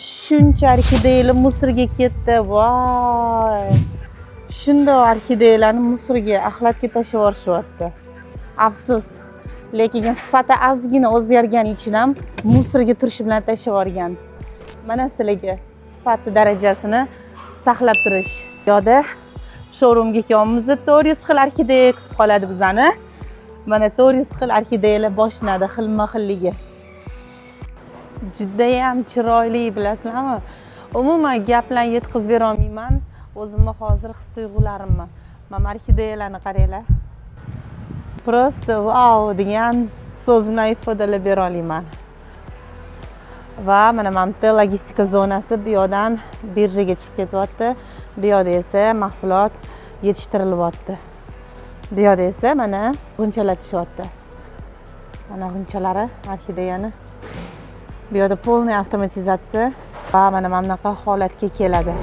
Shuncha orxideyalar musirga ketdi. Voy. Shunday orxideyalarni musirga, axlatga tashlab yuborishyapti. Afsus. Lekin sifati ozgina o'zgargani uchun ham musirga turishi bilan tashlab yuborgan. Mana sizlarga sifati darajasini saqlab turish. Yo'da showroomga kelyapmiz. 400 xil orxideya kutib qoladi bizani. Mana 400 xil orxideyalar boshlanadi xilma-xilligi. Juda ham chiroyli, bilasizlarmi? Umuman gap bilan yetkazib bera olmayman. O'zimni hozir his-tuyg'ularimni. Mana orxideyalarni qaranglar. Prosta wow degan so'z bilan ifodalab bera olmayman. Va mana mamta logistika zonasi bu yoqdan birjaga chiqib ketyapti. Bu yoqda esa mahsulot yetishtirilyapti. Bu yoqda esa mana g'unchalatishyapti. Mana g'unchalari orxideyani. Bu yoqda polniy avtomatizatsiya va mana bunaqa holatga keladi.